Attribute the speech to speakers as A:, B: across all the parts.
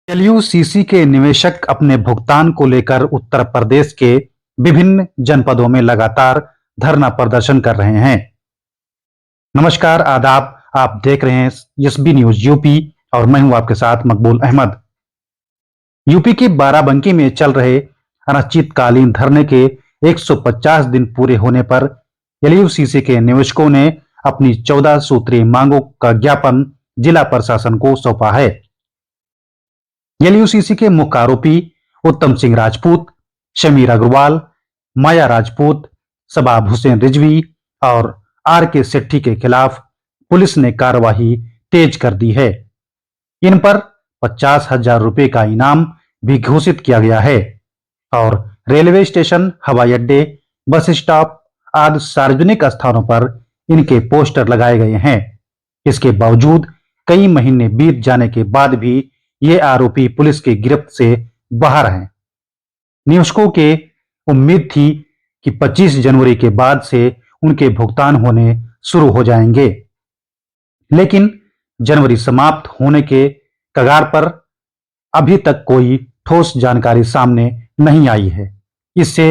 A: LUCC के निवेशक अपने भुगतान को लेकर उत्तर प्रदेश के विभिन्न जनपदों में लगातार धरना प्रदर्शन कर रहे हैं। नमस्कार, आदाब। आप देख रहे हैं एसबी न्यूज यूपी और मैं हूं आपके साथ मकबूल अहमद। यूपी के बाराबंकी में चल रहे अनिश्चितकालीन धरने के 150 दिन पूरे होने पर एलयूसीसी के निवेशकों ने अपनी 14 सूत्रीय मांगों का ज्ञापन जिला प्रशासन को सौंपा है। एलयूसीसी के मुख्य आरोपी उत्तम सिंह राजपूत, शमीर अग्रवाल, माया राजपूत, शबाब हुसैन रिजवी और आर के सेट्टी के खिलाफ पुलिस ने कार्रवाई तेज कर दी है। इन पर 50,000 रुपए का इनाम भी घोषित किया गया है और रेलवे स्टेशन, हवाई अड्डे, बस स्टॉप आदि सार्वजनिक स्थानों पर इनके पोस्टर लगाए गए हैं। इसके बावजूद कई महीने बीत जाने के बाद भी ये आरोपी पुलिस की गिरफ्त से बाहर हैं। निवेशकों के उम्मीद थी कि 25 जनवरी के बाद से उनके भुगतान होने शुरू हो जाएंगे, लेकिन जनवरी समाप्त होने के कगार पर अभी तक कोई ठोस जानकारी सामने नहीं आई है। इससे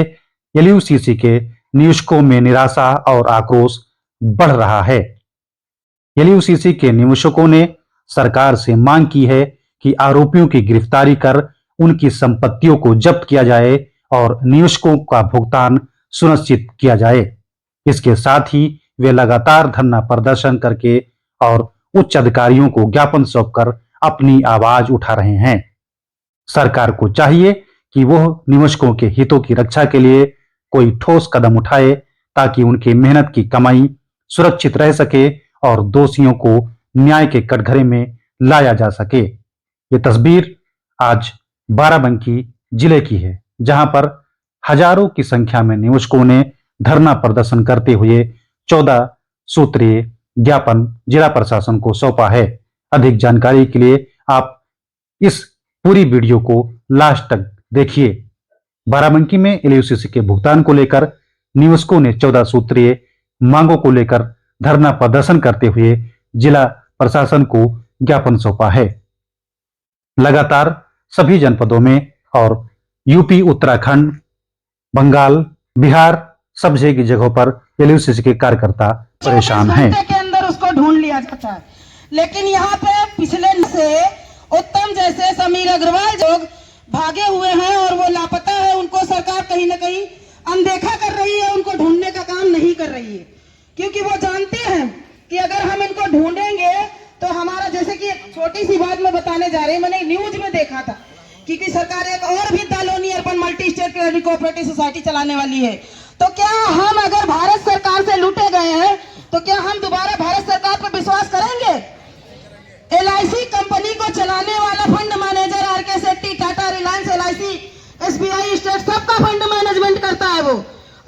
A: एलयूसीसी के निवेशकों में निराशा और आक्रोश बढ़ रहा है। एलयूसीसी के निवेशकों ने सरकार से मांग की है कि आरोपियों की गिरफ्तारी कर उनकी संपत्तियों को जब्त किया जाए और निवेशकों का भुगतान सुनिश्चित किया जाए। इसके साथ ही वे लगातार धरना प्रदर्शन करके और उच्च अधिकारियों को ज्ञापन सौंपकर अपनी आवाज उठा रहे हैं। सरकार को चाहिए कि वह निवेशकों के हितों की रक्षा के लिए कोई ठोस कदम उठाए ताकि उनकी मेहनत की कमाई सुरक्षित रह सके और दोषियों को न्याय के कटघरे में लाया जा सके। ये तस्वीर आज बाराबंकी जिले की है, जहां पर हजारों की संख्या में निवेशकों ने धरना प्रदर्शन करते हुए 14 सूत्रीय ज्ञापन जिला प्रशासन को सौंपा है। अधिक जानकारी के लिए आप इस पूरी वीडियो को लास्ट तक देखिए। बाराबंकी में एलयूसीसी के भुगतान को लेकर निवेशकों ने 14 सूत्रीय मांगों को लेकर धरना प्रदर्शन करते हुए जिला प्रशासन को ज्ञापन सौंपा है। लगातार सभी जनपदों में और यूपी, उत्तराखंड, बंगाल, बिहार सब जगहों पर एलयूसीसी के कार्यकर्ता परेशान हैं।
B: के अंदर उसको ढूंढ लिया जाता है, लेकिन यहाँ पे पिछले से उत्तम जैसे शमीर अग्रवाल जो भागे हुए हैं और वो लापता है, उनको सरकार कहीं ना कहीं अनदेखा कर रही है, उनको ढूंढने का काम नहीं कर रही है, क्योंकि वो जानते हैं कि अगर हम इनको ढूंढेंगे तो हमारा, जैसे कि एक छोटी सी बात मैं बताने जा रही हूँ, मैंने न्यूज में देखा था क्योंकि सरकार एक और भी Daloni urban multi state credit cooperative society चलाने वाली है। तो क्या हम अगर भारत सरकार से लूटे गए हैं तो क्या हम दोबारा भारत सरकार पर विश्वास करेंगे? एलआईसी कंपनी को चलाने वाला fund manager R K Setty, Tata, Reliance, LIC, SBI state सबका फंड मैनेजमेंट करता है वो,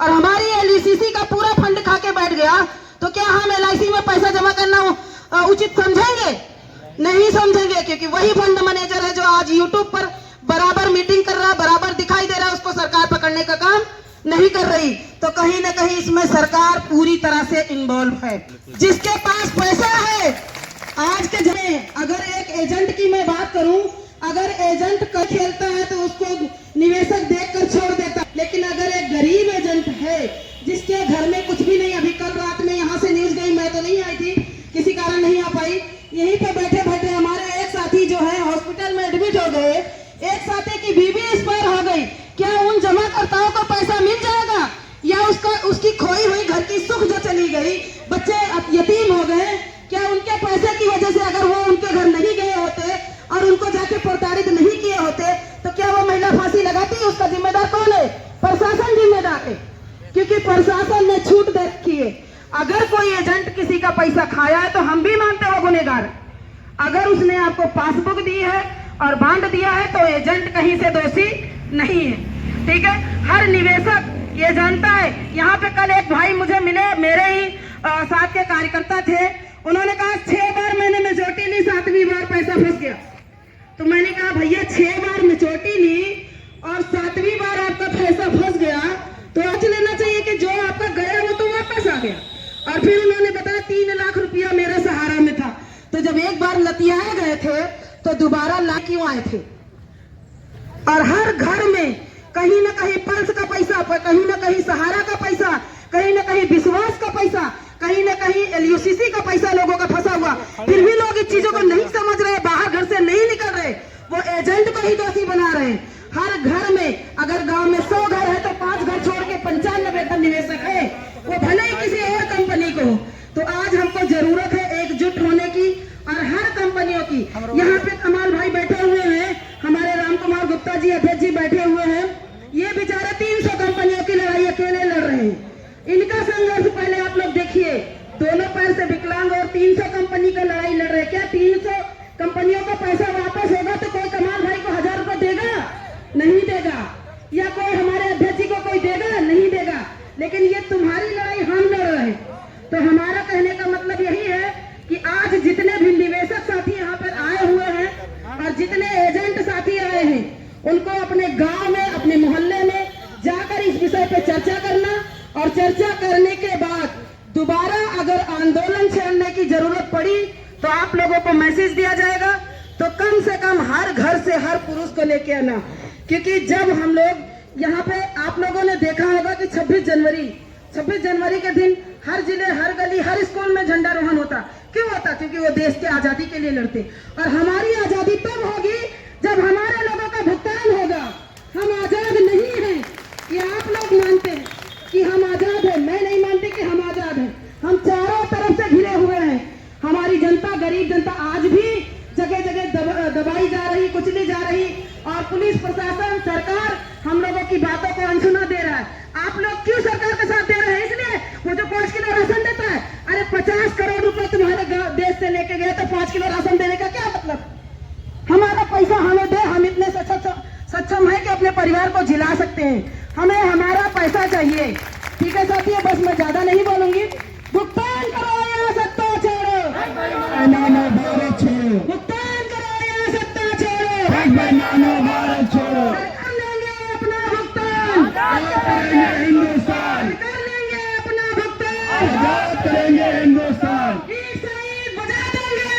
B: और हमारी एलयूसीसी का पूरा फंड खा के बैठ गया। तो क्या हम एलआईसी में पैसा जमा करना उचित समझेंगे? नहीं समझेंगे, क्योंकि वही फंड मैनेजर है जो आज यूट्यूब पर बराबर मीटिंग कर रहा है, बराबर दिखाई दे रहा है, उसको सरकार पकड़ने का काम नहीं कर रही। तो कहीं ना कहीं इसमें सरकार पूरी तरह से इन्वॉल्व है। जिसके पास पैसा है आज के समय, अगर एक एजेंट की मैं बात करूं, अगर एजेंट का खेलता है तो उसको निवेशक देखकर छोड़ देता, लेकिन अगर एक गरीब एजेंट है जिसके घर में कुछ भी नहीं, अभी कल रात में यहाँ से न्यूज गई, मैं तो नहीं आई थी, किसी कारण नहीं आ पाई, यहीं पे बैठे बैठे हमारे एक साथी जो है हॉस्पिटल में एडमिट हो गए, एक साथी की बीवी एक्सपायर हो गई। क्या उन जमाकर्ताओं को पैसा मिल जाएगा, या उसकी खोई हुई घर की सुख जो चली गई, बच्चे यतीम हो गए, क्या उनके पैसे की वजह से अगर वो उनके घर नहीं गए होते और उनको जाके प्रताड़ित नहीं किए होते तो क्या वो महिला फांसी लगाती? उसका जिम्मेदार कौन है? प्रशासन जिम्मेदार है, क्योंकि प्रशासन ने छूट दे रखी है। अगर कोई एजेंट किसी का पैसा खाया है तो हम भी मानते हो गुनहगार। अगर उसने आपको पासबुक दी है और बांड दिया है तो एजेंट कहीं से दोषी नहीं है, ठीक है? हर निवेशक ये जानता है। यहाँ पे कल एक भाई मुझे मिले, मेरे ही साथ के कार्यकर्ता थे, उन्होंने कहा 6 बार मैंने मेचोटी ली, 7वीं बार पैसा फंस गया। तो मैंने कहा भैया 6 बार मेचोटी ली और 7वीं बार आपका पैसा फंस गया तो सोच लेना चाहिए कि जो आपका गया वो तो वापस आ गया। और फिर उन्होंने बताया 3 लाख रुपया मेरे सहारा में था। तो जब एक बार लतियाए गए थे तो दोबारा ला क्यों आए थे? और हर घर में कहीं ना कहीं पल्स का पैसा, कहीं ना कहीं सहारा का पैसा, कहीं ना कहीं विश्वास का पैसा, कहीं ना कहीं LUCC का पैसा लोगों का फंसा हुआ। फिर भी लोग इस चीजों को नहीं समझ रहे, बाहर घर से नहीं निकल रहे, वो एजेंट को ही दोषी बना रहे हैं। हर घर में, अगर गांव में 100 घर है तो 5 घर छोड़ के 95 निवेशक है, वो भले ही किसी और कंपनी को। तो आज हमको जरूरत है एकजुट होने की और हर कंपनियों की। यहाँ पे कमाल भाई बैठे हुए हैं, हमारे राम कुमार गुप्ता जी अध्यक्ष जी बैठे हुए हैं। ये बेचारे 300 कंपनियों की लड़ाई अकेले लड़ रहे हैं। इनका संघर्ष पहले आप लोग देखिए, दोनों पैर से विकलांग और 300 कंपनी का लड़ाई लड़ रहे हैं। क्या 300 कंपनियों का पैसा वापस होगा तो कोई कमाल भाई को 1000 रुपए देगा? नहीं देगा। या कोई हमारे अध्यक्ष जी को कोई देगा? नहीं देगा। लेकिन ये तुम्हारी लड़ाई हम लड़ रहे हैं। तो हमारा कहने का मतलब यही है कि आज जितने भी निवेशक साथी यहाँ पर आए हुए हैं और जितने एजेंट साथी आए हैं, उनको अपने गांव में, अपने मोहल्ले में जाकर इस विषय पे चर्चा करना और चर्चा करने के बाद दोबारा अगर आंदोलन छेड़ने की जरूरत पड़ी तो आप लोगों को मैसेज दिया जाएगा। तो कम से कम हर घर से हर पुरुष को लेके आना, क्योंकि जब हम लोग यहाँ पे, आप लोगों ने देखा होगा कि 26 जनवरी के दिन हर जिले, हर गली, हर स्कूल में झंडारोहण होता। क्यों होता? क्योंकि वो देश की आजादी के लिए लड़ते। और हमारी आजादी तब होगी जब हमारे लोगों का भुगतान होगा। हम आजाद नहीं हैं कि आप लोग मानते हैं कि हम आजाद हैं। मैं नहीं मानती कि हम आजाद हैं। हम चारों तरफ से घिरे हुए हैं। हमारी जनता, गरीब जनता आज भी जगह जगह दबाई जा रही, कुचली जा रही, और पुलिस प्रशासन, सरकार हम लोगों की बातों को अनसुना दे रहा है। आप लोग क्यों सरकार के साथ दे रहे हैं? इसलिए वो जो 5 किलो राशन देता है, अरे 50 करोड़ रुपए तुम्हारे देश से लेके गए तो 5 किलो राशन देने का क्या मतलब? हमारा पैसा हमें दे, हम इतने सक्षम है कि अपने परिवार को जिला सकते हैं। हमें हमारा पैसा चाहिए। ठीक है साथियों, बस मैं ज्यादा नहीं बोलूंगी। भुगतान करो या सत्ता छोड़ो,
C: भारत छोड़ो,
B: भुगतान करो या सत्ता छोड़ो,
C: भारत छोड़ो,
B: कर लेंगे अपना भुगतान,
C: करेंगे हिंदुस्तान,
B: कर लेंगे अपना भुगतान,
C: आजाद करेंगे हिंदुस्तान,
B: ईट शहीद बजा देंगे,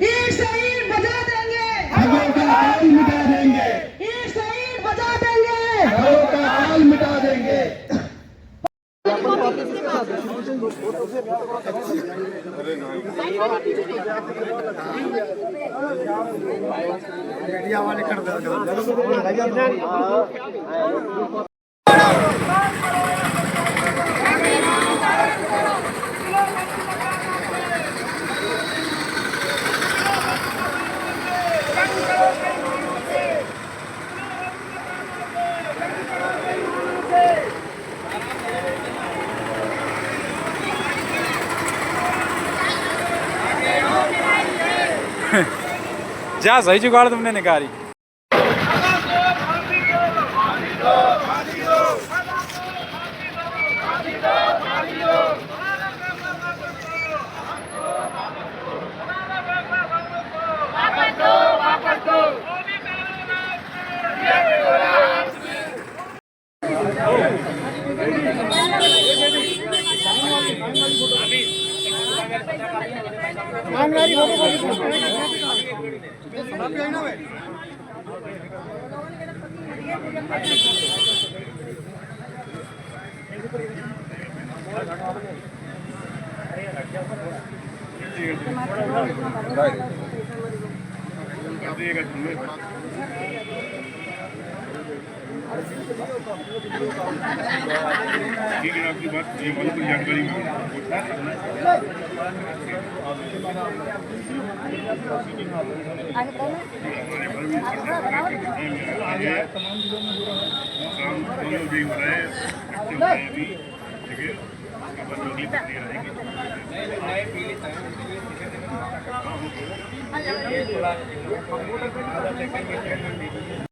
B: ईट शहीद बजा देंगे,
C: ठगों का हाल मिटा देंगे,
B: ईट शहीद बजा देंगे।
C: ठगों का हाल मिटा देंगे।
D: जा सही जुगाड़ तुमने निकाली।
E: ठीक है, आपकी बात ये वाली कोई जानकारी में